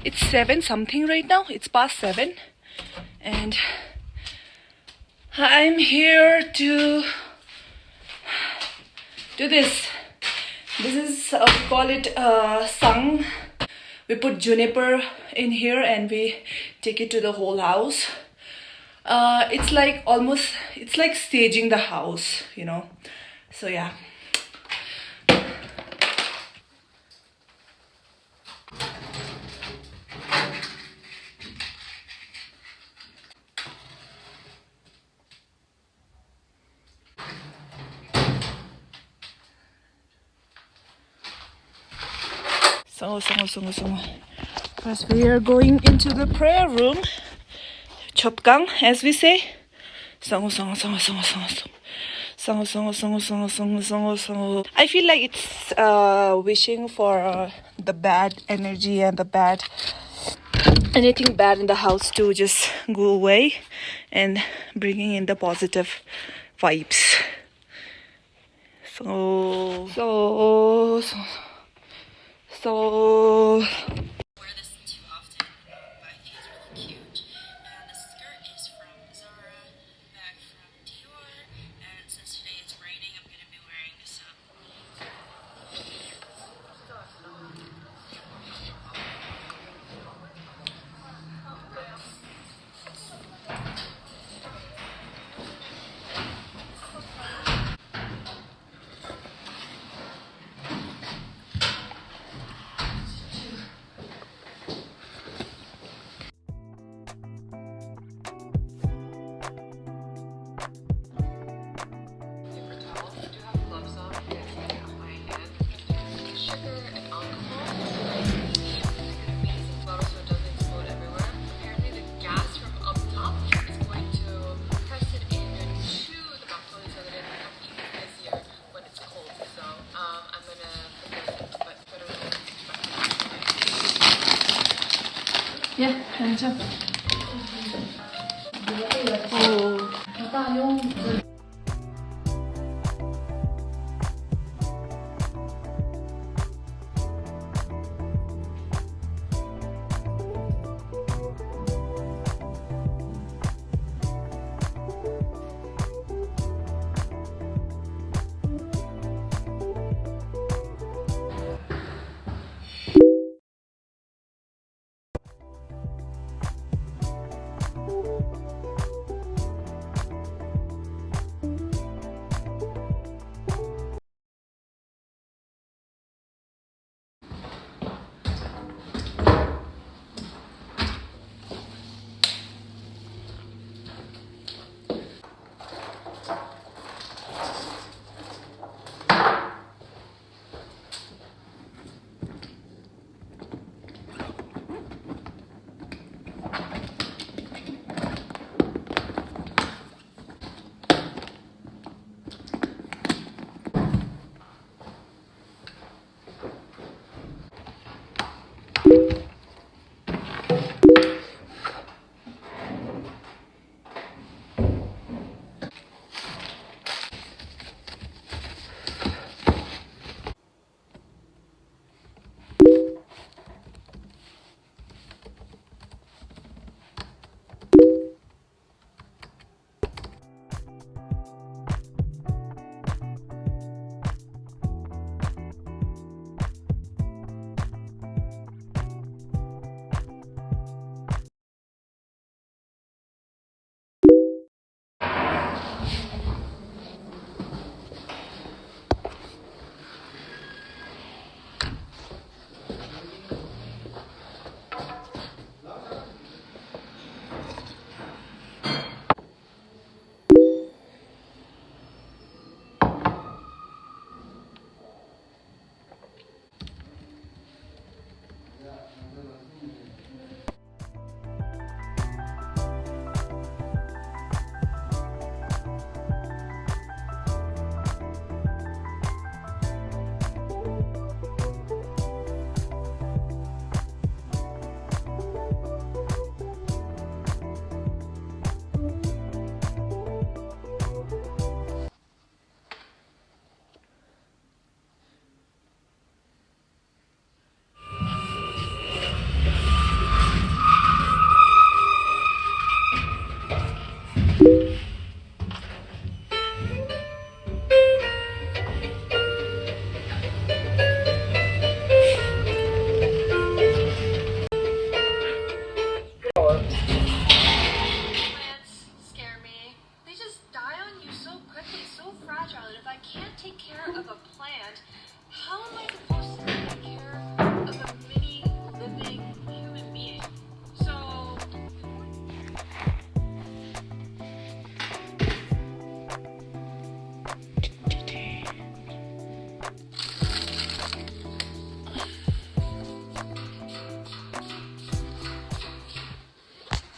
It's 7 something right now. It's past 7 and I'm here to do this. This is we call it sang. We put juniper in here and we take it to the whole house. It's like almost, it's like staging the house, you know. So yeah. So first we are going into the prayer room. Chopgang, as we say. I feel like it's wishing for the bad energy and the bad anything bad in the house to just go away and bringing in the positive vibes. So wear this too often, but I think it's really cute. And the skirt is from Zara, bag from Dior, and since today it's raining, I'm gonna be wearing this up. yeah, hands up.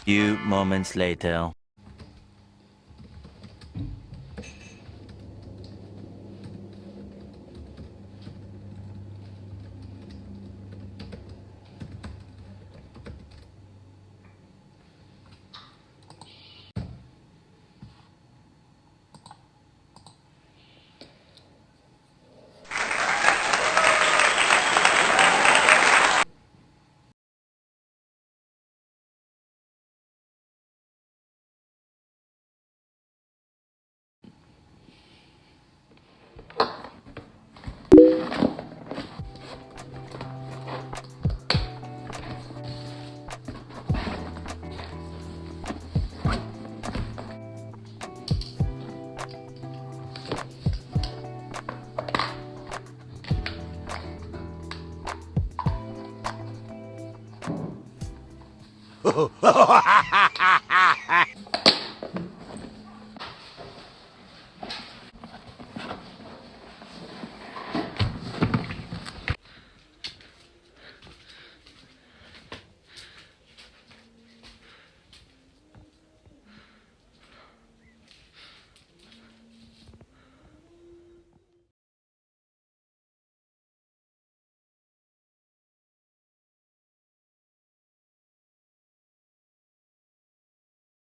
Few moments later.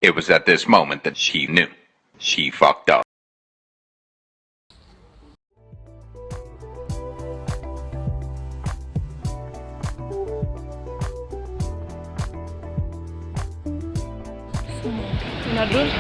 It was at this moment that she knew. She fucked up. Nadul.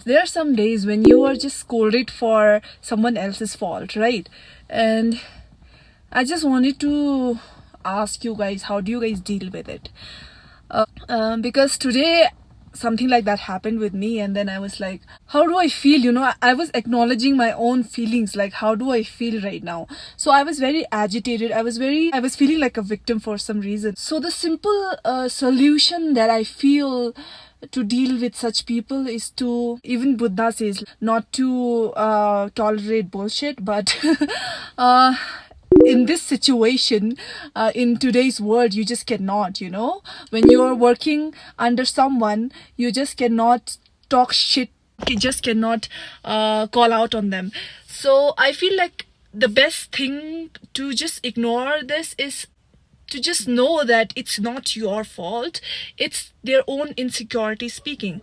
There are some days when you are just scolded for someone else's fault, right? And I just wanted to ask you guys, how do you guys deal with it? Because today something like that happened with me, and then I was like, how do I feel? I was acknowledging my own feelings, like how do I feel right now? So I was very agitated. I was feeling like a victim for some reason. So the simple solution that I feel to deal with such people is to, even Buddha says, not to tolerate bullshit, but in this situation, in today's world, you just cannot, when you're working under someone, you just cannot talk shit. You just cannot call out on them. So I feel like the best thing to just ignore this is to just know that it's not your fault, it's their own insecurity speaking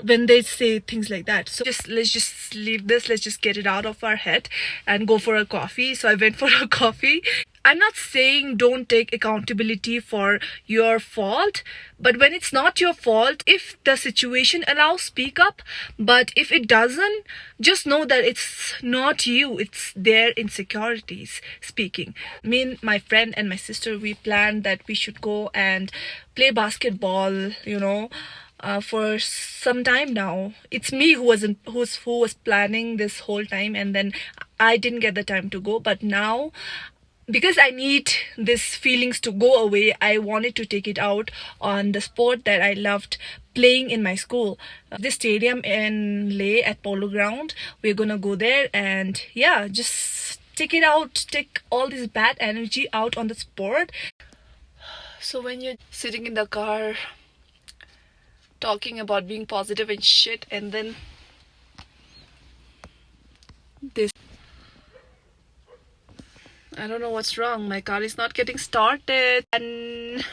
when they say things like that. So let's just leave this, let's just get it out of our head and go for a coffee. So I went for a coffee. I'm not saying don't take accountability for your fault, but when it's not your fault, if the situation allows, speak up. But if it doesn't, just know that it's not you, it's their insecurities speaking. Me and my friend and my sister, we planned that we should go and play basketball, for some time now. It's me who was planning this whole time, and then I didn't get the time to go. But now because I need these feelings to go away, I wanted to take it out on the sport that I loved playing in my school. This stadium in Leh at Polo Ground, we're gonna go there and yeah, just take it out, take all this bad energy out on the sport. So when you're sitting in the car talking about being positive and shit, and then this, I don't know what's wrong. My car is not getting started, and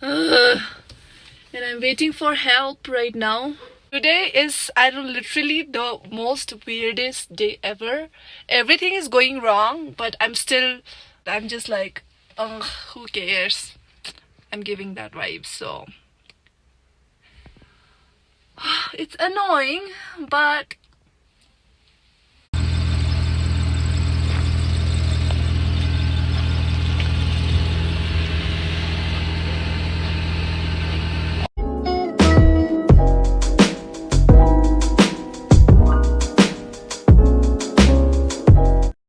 and I'm waiting for help right now. Today is, I don't, literally the most weirdest day ever. Everything is going wrong, but I'm just like, who cares? I'm giving that vibe, so it's annoying, but